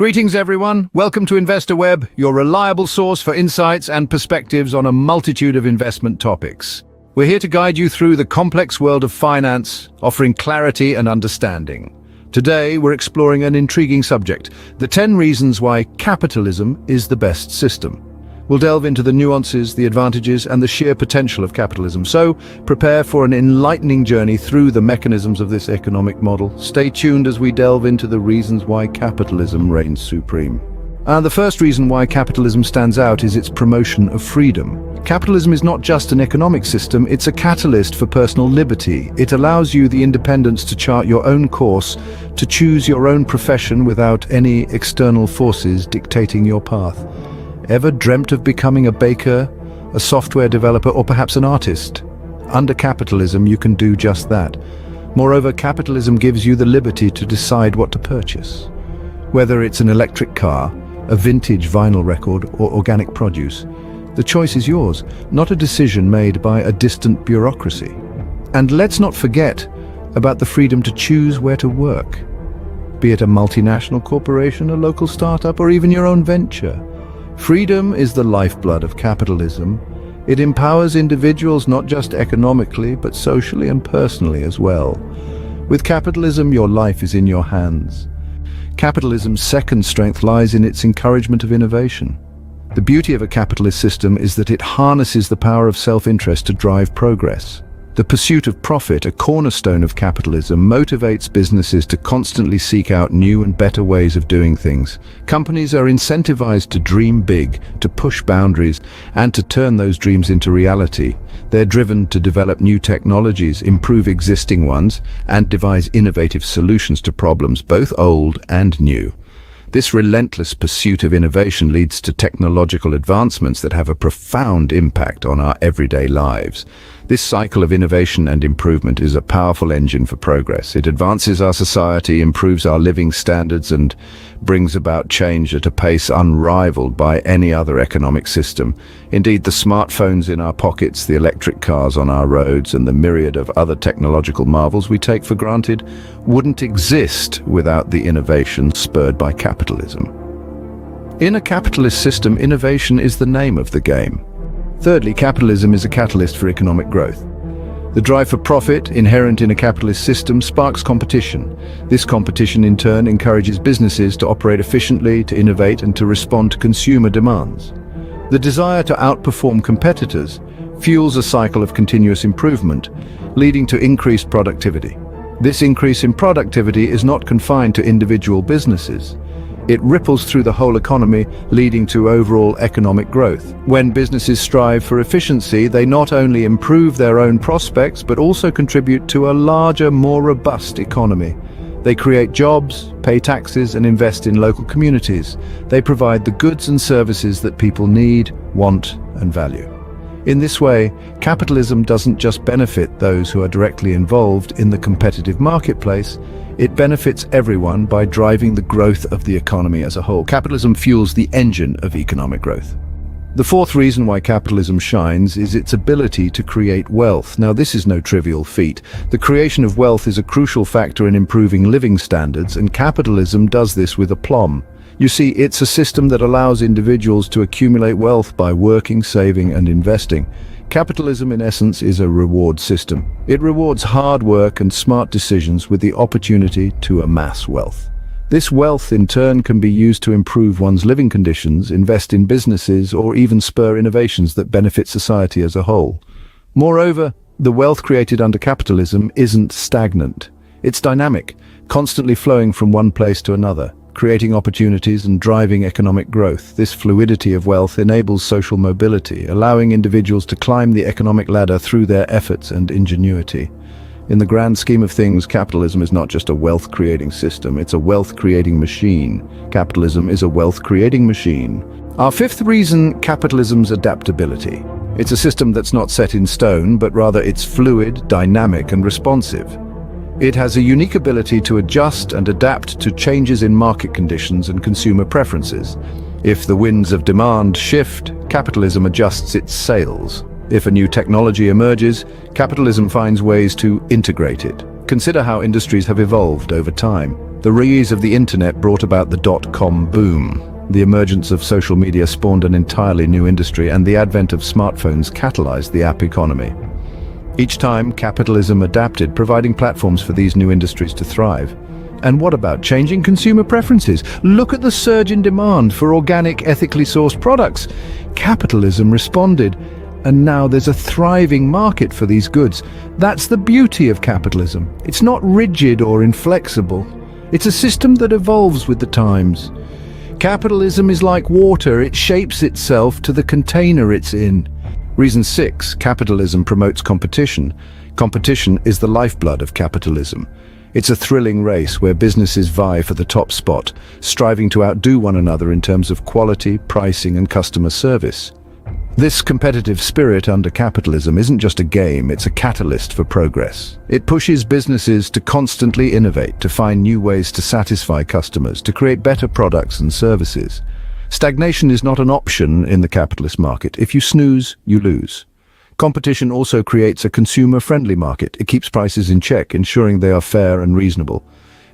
Greetings everyone, welcome to InvestorWeb, your reliable source for insights and perspectives on a multitude of investment topics. We're here to guide you through the complex world of finance, offering clarity and understanding. Today, we're exploring an intriguing subject, the 10 reasons why capitalism is the best system. We'll delve into the nuances, the advantages, and the sheer potential of capitalism. So, prepare for an enlightening journey through the mechanisms of this economic model. Stay tuned as we delve into the reasons why capitalism reigns supreme. The first reason why capitalism stands out is its promotion of freedom. Capitalism is not just an economic system, it's a catalyst for personal liberty. It allows you the independence to chart your own course, to choose your own profession without any external forces dictating your path. Ever dreamt of becoming a baker, a software developer, or perhaps an artist? Under capitalism, you can do just that. Moreover, capitalism gives you the liberty to decide what to purchase. Whether it's an electric car, a vintage vinyl record, or organic produce, the choice is yours, not a decision made by a distant bureaucracy. And let's not forget about the freedom to choose where to work. Be it a multinational corporation, a local startup, or even your own venture. Freedom is the lifeblood of capitalism. It empowers individuals not just economically, but socially and personally as well. With capitalism, your life is in your hands. Capitalism's second strength lies in its encouragement of innovation. The beauty of a capitalist system is that it harnesses the power of self-interest to drive progress. The pursuit of profit, a cornerstone of capitalism, motivates businesses to constantly seek out new and better ways of doing things. Companies are incentivized to dream big, to push boundaries, and to turn those dreams into reality. They're driven to develop new technologies, improve existing ones, and devise innovative solutions to problems, both old and new. This relentless pursuit of innovation leads to technological advancements that have a profound impact on our everyday lives. This cycle of innovation and improvement is a powerful engine for progress. It advances our society, improves our living standards, and brings about change at a pace unrivaled by any other economic system. Indeed, the smartphones in our pockets, the electric cars on our roads, and the myriad of other technological marvels we take for granted wouldn't exist without the innovation spurred by capitalism. In a capitalist system, innovation is the name of the game. Thirdly, capitalism is a catalyst for economic growth. The drive for profit, inherent in a capitalist system, sparks competition. This competition, in turn, encourages businesses to operate efficiently, to innovate, and to respond to consumer demands. The desire to outperform competitors fuels a cycle of continuous improvement, leading to increased productivity. This increase in productivity is not confined to individual businesses. It ripples through the whole economy, leading to overall economic growth. When businesses strive for efficiency, they not only improve their own prospects, but also contribute to a larger, more robust economy. They create jobs, pay taxes, and invest in local communities. They provide the goods and services that people need, want, and value. In this way, capitalism doesn't just benefit those who are directly involved in the competitive marketplace, it benefits everyone by driving the growth of the economy as a whole. Capitalism fuels the engine of economic growth. The fourth reason why capitalism shines is its ability to create wealth. Now, this is no trivial feat. The creation of wealth is a crucial factor in improving living standards, and capitalism does this with aplomb. You see, it's a system that allows individuals to accumulate wealth by working, saving, and investing. Capitalism, in essence, is a reward system. It rewards hard work and smart decisions with the opportunity to amass wealth. This wealth, in turn, can be used to improve one's living conditions, invest in businesses, or even spur innovations that benefit society as a whole. Moreover, the wealth created under capitalism isn't stagnant. It's dynamic, constantly flowing from one place to another, creating opportunities and driving economic growth. This fluidity of wealth enables social mobility, allowing individuals to climb the economic ladder through their efforts and ingenuity. In the grand scheme of things, capitalism is not just a wealth-creating system, it's a wealth-creating machine. Capitalism is a wealth-creating machine. Our fifth reason, capitalism's adaptability. It's a system that's not set in stone, but rather it's fluid, dynamic, and responsive. It has a unique ability to adjust and adapt to changes in market conditions and consumer preferences. If the winds of demand shift, capitalism adjusts its sails. If a new technology emerges, capitalism finds ways to integrate it. Consider how industries have evolved over time. The rise of the internet brought about the dot-com boom. The emergence of social media spawned an entirely new industry, and the advent of smartphones catalyzed the app economy. Each time, capitalism adapted, providing platforms for these new industries to thrive. And what about changing consumer preferences? Look at the surge in demand for organic, ethically sourced products. Capitalism responded, and now there's a thriving market for these goods. That's the beauty of capitalism. It's not rigid or inflexible. It's a system that evolves with the times. Capitalism is like water. It shapes itself to the container it's in. Reason 6, capitalism promotes competition. Competition is the lifeblood of capitalism. It's a thrilling race where businesses vie for the top spot, striving to outdo one another in terms of quality, pricing, and customer service. This competitive spirit under capitalism isn't just a game, it's a catalyst for progress. It pushes businesses to constantly innovate, to find new ways to satisfy customers, to create better products and services. Stagnation is not an option in the capitalist market. If you snooze, you lose. Competition also creates a consumer-friendly market. It keeps prices in check, ensuring they are fair and reasonable.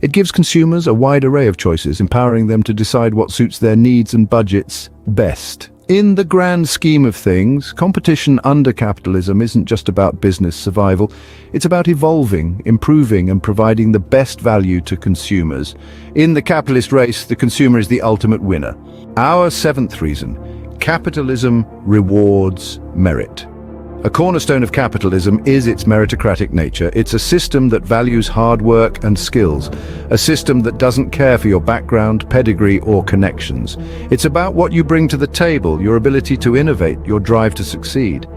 It gives consumers a wide array of choices, empowering them to decide what suits their needs and budgets best. In the grand scheme of things, competition under capitalism isn't just about business survival. It's about evolving, improving, and providing the best value to consumers. In the capitalist race, the consumer is the ultimate winner. Our 7th reason: capitalism rewards merit. A cornerstone of capitalism is its meritocratic nature. It's a system that values hard work and skills, a system that doesn't care for your background, pedigree, or connections. It's about what you bring to the table, your ability to innovate, your drive to succeed.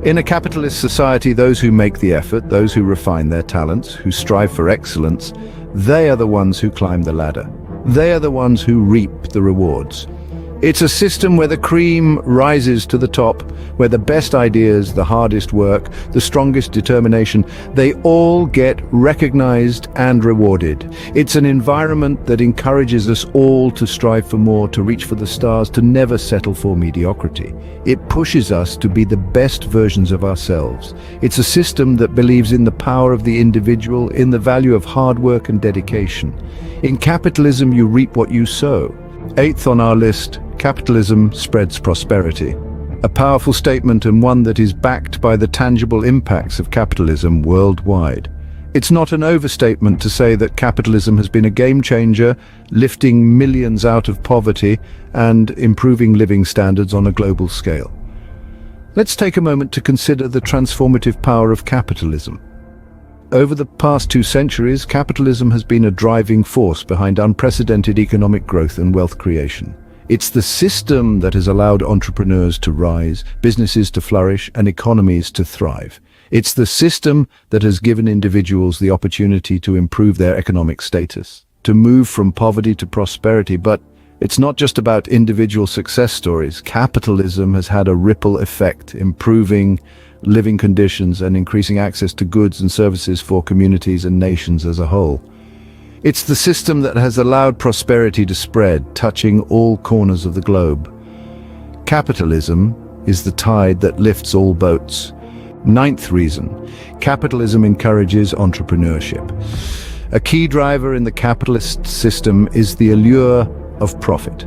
In a capitalist society, those who make the effort, those who refine their talents, who strive for excellence, they are the ones who climb the ladder. They are the ones who reap the rewards. It's a system where the cream rises to the top, where the best ideas, the hardest work, the strongest determination, they all get recognized and rewarded. It's an environment that encourages us all to strive for more, to reach for the stars, to never settle for mediocrity. It pushes us to be the best versions of ourselves. It's a system that believes in the power of the individual, in the value of hard work and dedication. In capitalism, you reap what you sow. 8th on our list, capitalism spreads prosperity. A powerful statement, and one that is backed by the tangible impacts of capitalism worldwide. It's not an overstatement to say that capitalism has been a game changer, lifting millions out of poverty and improving living standards on a global scale. Let's take a moment to consider the transformative power of capitalism. Over the past 2 centuries, capitalism has been a driving force behind unprecedented economic growth and wealth creation. It's the system that has allowed entrepreneurs to rise, businesses to flourish, and economies to thrive. It's the system that has given individuals the opportunity to improve their economic status, to move from poverty to prosperity. But it's not just about individual success stories. Capitalism has had a ripple effect, improving living conditions and increasing access to goods and services for communities and nations as a whole. It's the system that has allowed prosperity to spread, touching all corners of the globe. Capitalism is the tide that lifts all boats. 9th reason: capitalism encourages entrepreneurship. A key driver in the capitalist system is the allure of profit.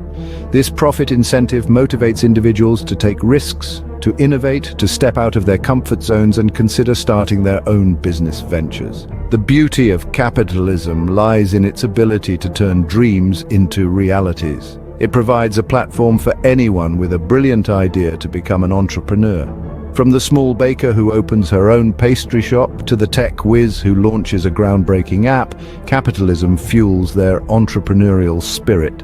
This profit incentive motivates individuals to take risks, to innovate, to step out of their comfort zones and consider starting their own business ventures. The beauty of capitalism lies in its ability to turn dreams into realities. It provides a platform for anyone with a brilliant idea to become an entrepreneur. From the small baker who opens her own pastry shop to the tech whiz who launches a groundbreaking app, capitalism fuels their entrepreneurial spirit.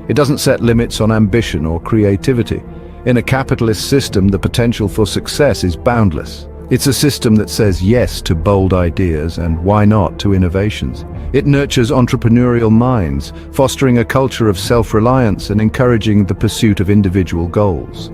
It doesn't set limits on ambition or creativity. In a capitalist system, the potential for success is boundless. It's a system that says yes to bold ideas and why not to innovations. It nurtures entrepreneurial minds, fostering a culture of self-reliance and encouraging the pursuit of individual goals.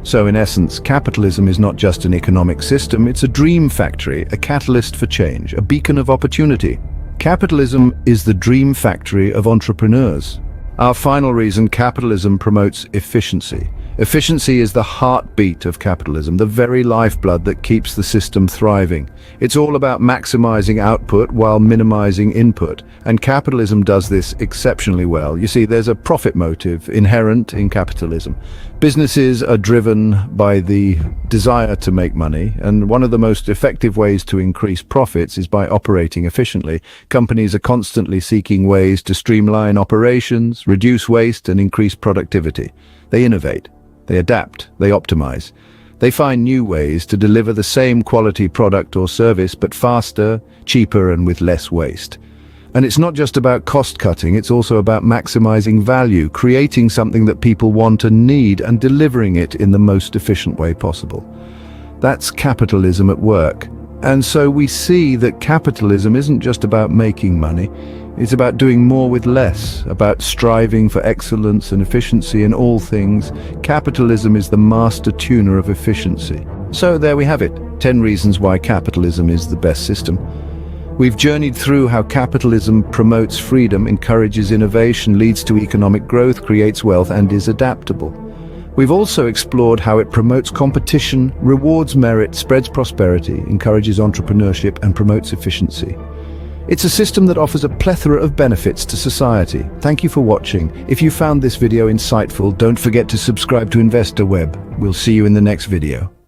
So in essence, capitalism is not just an economic system, it's a dream factory, a catalyst for change, a beacon of opportunity. Capitalism is the dream factory of entrepreneurs. Our final reason: capitalism promotes efficiency. Efficiency is the heartbeat of capitalism, the very lifeblood that keeps the system thriving. It's all about maximizing output while minimizing input, and capitalism does this exceptionally well. You see, there's a profit motive inherent in capitalism. Businesses are driven by the desire to make money, and one of the most effective ways to increase profits is by operating efficiently. Companies are constantly seeking ways to streamline operations, reduce waste, and increase productivity. They innovate. They adapt, they optimize. They find new ways to deliver the same quality product or service, but faster, cheaper, and with less waste. And it's not just about cost cutting, it's also about maximizing value, creating something that people want and need, and delivering it in the most efficient way possible. That's capitalism at work. And so we see that capitalism isn't just about making money, it's about doing more with less, about striving for excellence and efficiency in all things. Capitalism is the master tuner of efficiency. So there we have it, 10 reasons why capitalism is the best system. We've journeyed through how capitalism promotes freedom, encourages innovation, leads to economic growth, creates wealth, and is adaptable. We've also explored how it promotes competition, rewards merit, spreads prosperity, encourages entrepreneurship, and promotes efficiency. It's a system that offers a plethora of benefits to society. Thank you for watching. If you found this video insightful, don't forget to subscribe to InvestorWeb. We'll see you in the next video.